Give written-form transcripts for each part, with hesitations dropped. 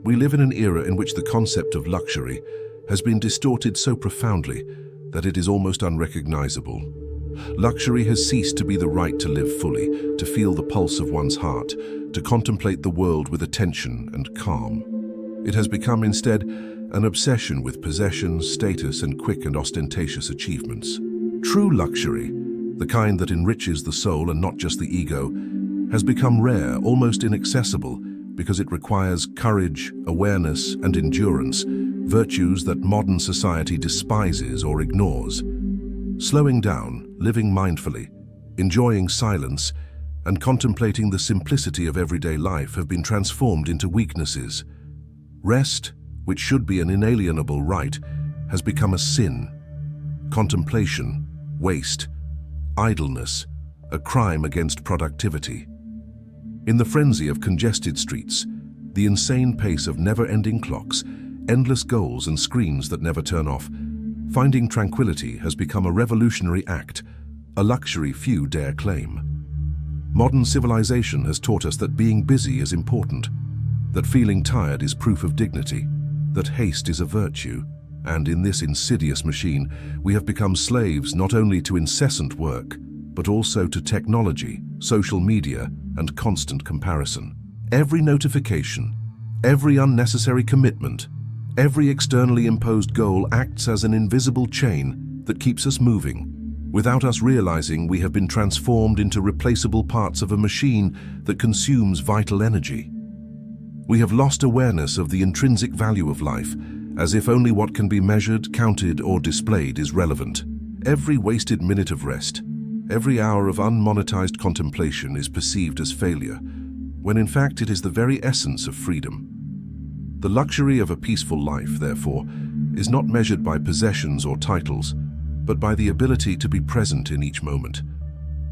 We live in an era in which the concept of luxury has been distorted so profoundly that it is almost unrecognizable. Luxury has ceased to be the right to live fully, to feel the pulse of one's heart, to contemplate the world with attention and calm. It has become instead an obsession with possessions, status, and quick and ostentatious achievements. True luxury, the kind that enriches the soul and not just the ego, has become rare, almost inaccessible, because it requires courage, awareness, and endurance, virtues that modern society despises or ignores. Slowing down, living mindfully, enjoying silence, and contemplating the simplicity of everyday life have been transformed into weaknesses. Rest, which should be an inalienable right, has become a sin. Contemplation, waste, idleness, a crime against productivity. In the frenzy of congested streets, the insane pace of never-ending clocks, endless goals and screens that never turn off, finding tranquility has become a revolutionary act, a luxury few dare claim. Modern civilization has taught us that being busy is important, that feeling tired is proof of dignity, that haste is a virtue, and in this insidious machine, we have become slaves not only to incessant work, but also to technology, social media, and constant comparison. Every notification, every unnecessary commitment, every externally imposed goal acts as an invisible chain that keeps us moving. Without us realizing, we have been transformed into replaceable parts of a machine that consumes vital energy. We have lost awareness of the intrinsic value of life, as if only what can be measured, counted, or displayed is relevant. Every wasted minute of rest, every hour of unmonetized contemplation is perceived as failure, when in fact it is the very essence of freedom. The luxury of a peaceful life, therefore, is not measured by possessions or titles, but by the ability to be present in each moment.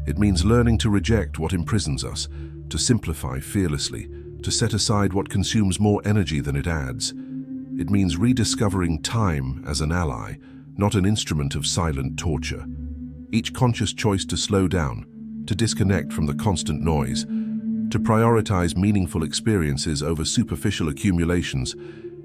It means learning to reject what imprisons us, to simplify fearlessly, to set aside what consumes more energy than it adds. It means rediscovering time as an ally, not an instrument of silent torture. Each conscious choice to slow down, to disconnect from the constant noise, to prioritize meaningful experiences over superficial accumulations,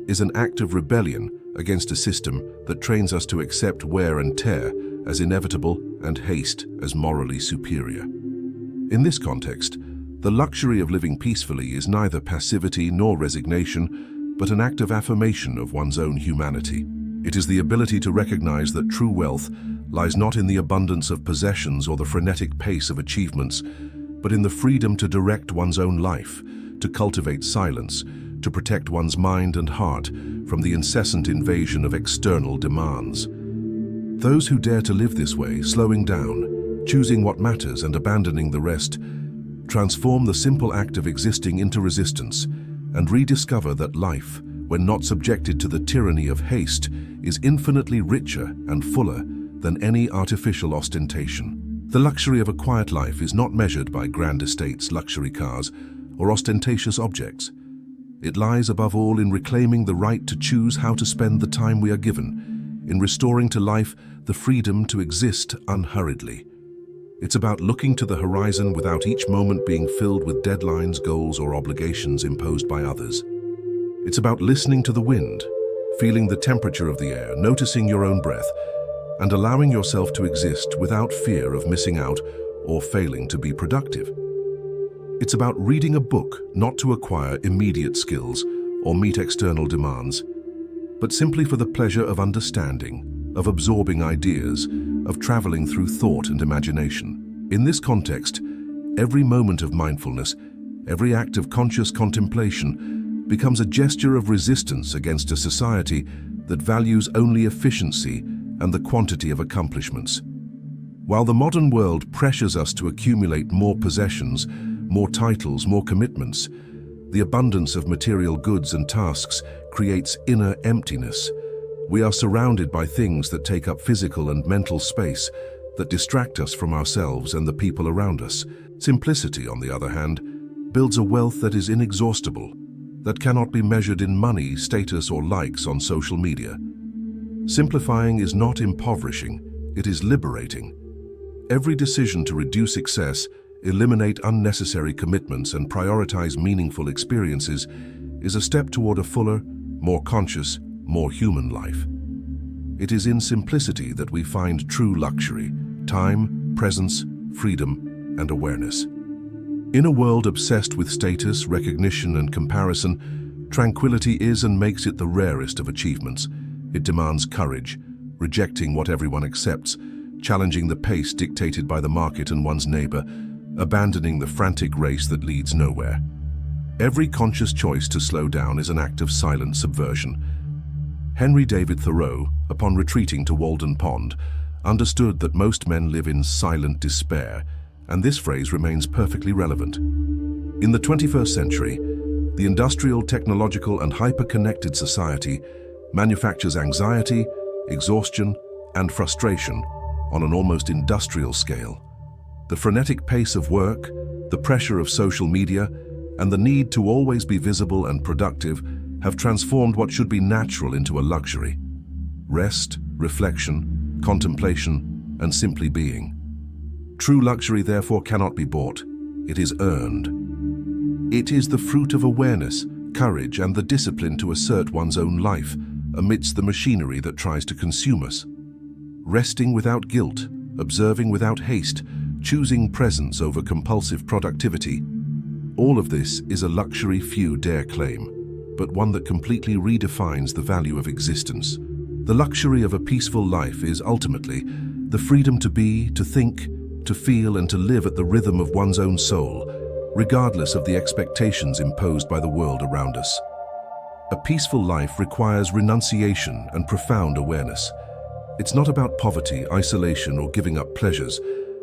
is an act of rebellion against a system that trains us to accept wear and tear as inevitable and haste as morally superior. In this context, the luxury of living peacefully is neither passivity nor resignation, but an act of affirmation of one's own humanity. It is the ability to recognize that true wealth lies not in the abundance of possessions or the frenetic pace of achievements, but in the freedom to direct one's own life, to cultivate silence, to protect one's mind and heart from the incessant invasion of external demands. Those who dare to live this way, slowing down, choosing what matters and abandoning the rest, transform the simple act of existing into resistance and rediscover that life, when not subjected to the tyranny of haste, is infinitely richer and fuller than any artificial ostentation. The luxury of a quiet life is not measured by grand estates, luxury cars, or ostentatious objects. It lies above all in reclaiming the right to choose how to spend the time we are given, in restoring to life the freedom to exist unhurriedly. It's about looking to the horizon without each moment being filled with deadlines, goals, or obligations imposed by others. It's about listening to the wind, feeling the temperature of the air, noticing your own breath, and allowing yourself to exist without fear of missing out or failing to be productive. It's about reading a book not to acquire immediate skills or meet external demands, but simply for the pleasure of understanding, of absorbing ideas, of traveling through thought and imagination. In this context, every moment of mindfulness, every act of conscious contemplation becomes a gesture of resistance against a society that values only efficiency and the quantity of accomplishments. While the modern world pressures us to accumulate more possessions, more titles, more commitments, the abundance of material goods and tasks creates inner emptiness. We are surrounded by things that take up physical and mental space, that distract us from ourselves and the people around us. Simplicity, on the other hand, builds a wealth that is inexhaustible, that cannot be measured in money, status, or likes on social media. Simplifying is not impoverishing, it is liberating. Every decision to reduce excess, eliminate unnecessary commitments, and prioritize meaningful experiences is a step toward a fuller, more conscious, more human life. It is in simplicity that we find true luxury: time, presence, freedom, and awareness. In a world obsessed with status, recognition, and comparison, tranquility is and makes it the rarest of achievements. It demands courage, rejecting what everyone accepts, challenging the pace dictated by the market and one's neighbor, abandoning the frantic race that leads nowhere. Every conscious choice to slow down is an act of silent subversion. Henry David Thoreau, upon retreating to Walden Pond, understood that most men live in silent despair, and this phrase remains perfectly relevant. In the 21st century, the industrial, technological, and hyper-connected society manufactures anxiety, exhaustion, and frustration on an almost industrial scale. The frenetic pace of work, the pressure of social media, and the need to always be visible and productive have transformed what should be natural into a luxury. Rest, reflection, contemplation, and simply being. True luxury, therefore, cannot be bought. It is earned. It is the fruit of awareness, courage, and the discipline to assert one's own life amidst the machinery that tries to consume us. Resting without guilt, observing without haste, choosing presence over compulsive productivity. All of this is a luxury few dare claim, but one that completely redefines the value of existence. The luxury of a peaceful life is ultimately the freedom to be, to think, to feel, and to live at the rhythm of one's own soul, regardless of the expectations imposed by the world around us. A peaceful life requires renunciation and profound awareness. It's not about poverty, isolation, or giving up pleasures,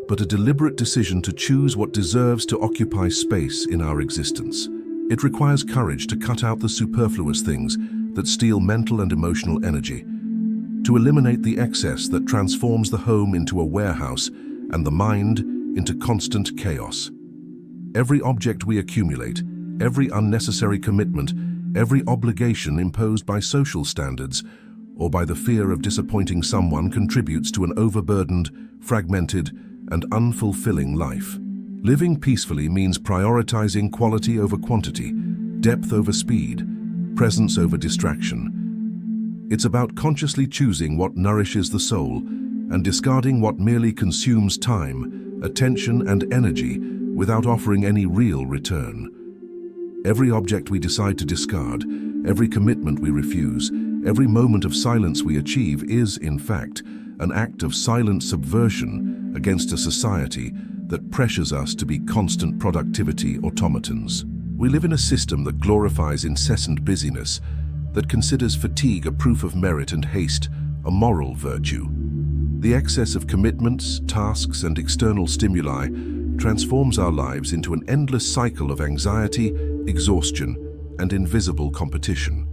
but a deliberate decision to choose what deserves to occupy space in our existence. It requires courage to cut out the superfluous things that steal mental and emotional energy, to eliminate the excess that transforms the home into a warehouse and the mind into constant chaos. Every object we accumulate, every unnecessary commitment, every obligation imposed by social standards or by the fear of disappointing someone contributes to an overburdened, fragmented, and unfulfilling life. Living peacefully means prioritizing quality over quantity, depth over speed, presence over distraction. It's about consciously choosing what nourishes the soul and discarding what merely consumes time, attention, and energy without offering any real return. Every object we decide to discard, every commitment we refuse, every moment of silence we achieve is, in fact, an act of silent subversion against a society that pressures us to be constant productivity automatons. We live in a system that glorifies incessant busyness, that considers fatigue a proof of merit and haste a moral virtue. The excess of commitments, tasks, and external stimuli transforms our lives into an endless cycle of anxiety, exhaustion, and invisible competition.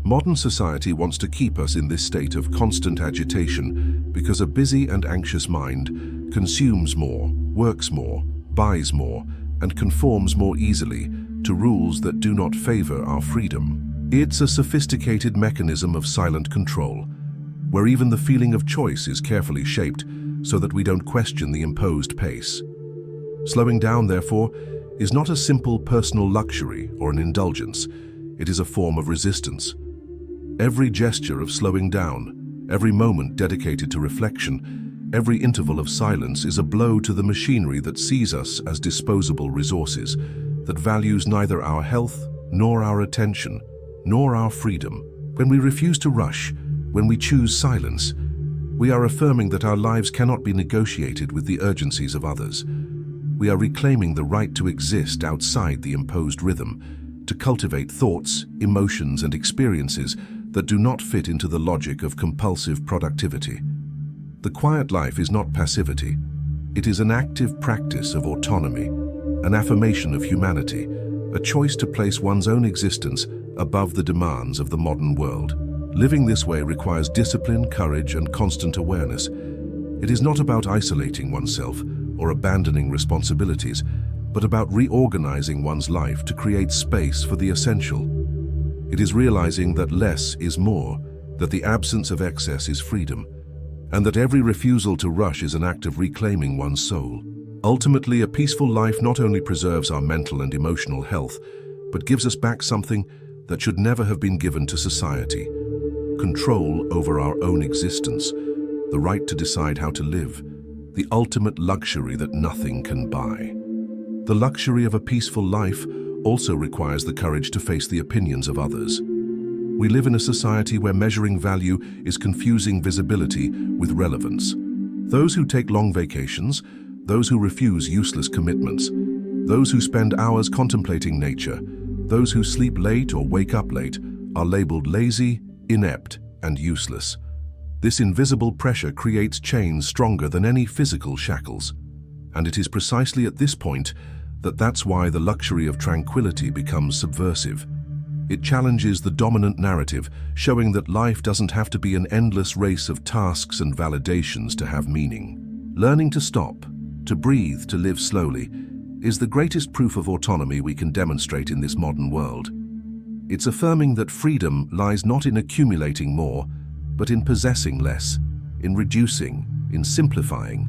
Modern society wants to keep us in this state of constant agitation because a busy and anxious mind consumes more, works more, buys more, and conforms more easily to rules that do not favor our freedom. It's a sophisticated mechanism of silent control, where even the feeling of choice is carefully shaped so that we don't question the imposed pace. Slowing down, therefore, is not a simple personal luxury or an indulgence. It is a form of resistance. Every gesture of slowing down, every moment dedicated to reflection, every interval of silence is a blow to the machinery that sees us as disposable resources, that values neither our health, nor our attention, nor our freedom. When we refuse to rush, when we choose silence, we are affirming that our lives cannot be negotiated with the urgencies of others. We are reclaiming the right to exist outside the imposed rhythm, to cultivate thoughts, emotions, and experiences that do not fit into the logic of compulsive productivity. The quiet life is not passivity. It is an active practice of autonomy, an affirmation of humanity, a choice to place one's own existence above the demands of the modern world. Living this way requires discipline, courage, and constant awareness. It is not about isolating oneself or abandoning responsibilities, but about reorganizing one's life to create space for the essential. It is realizing that less is more, that the absence of excess is freedom, and that every refusal to rush is an act of reclaiming one's soul. Ultimately, a peaceful life not only preserves our mental and emotional health, but gives us back something that should never have been given to society. Control over our own existence, the right to decide how to live, the ultimate luxury that nothing can buy. The luxury of a peaceful life also requires the courage to face the opinions of others. We live in a society where measuring value is confusing visibility with relevance. Those who take long vacations, those who refuse useless commitments, those who spend hours contemplating nature, those who sleep late or wake up late are labeled lazy, inept, and useless. This invisible pressure creates chains stronger than any physical shackles. And it is precisely at this point that's why the luxury of tranquility becomes subversive. It challenges the dominant narrative, showing that life doesn't have to be an endless race of tasks and validations to have meaning. Learning to stop, to breathe, to live slowly, is the greatest proof of autonomy we can demonstrate in this modern world. It's affirming that freedom lies not in accumulating more, but in possessing less, in reducing, in simplifying.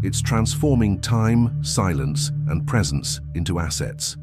It's transforming time, silence, and presence into assets.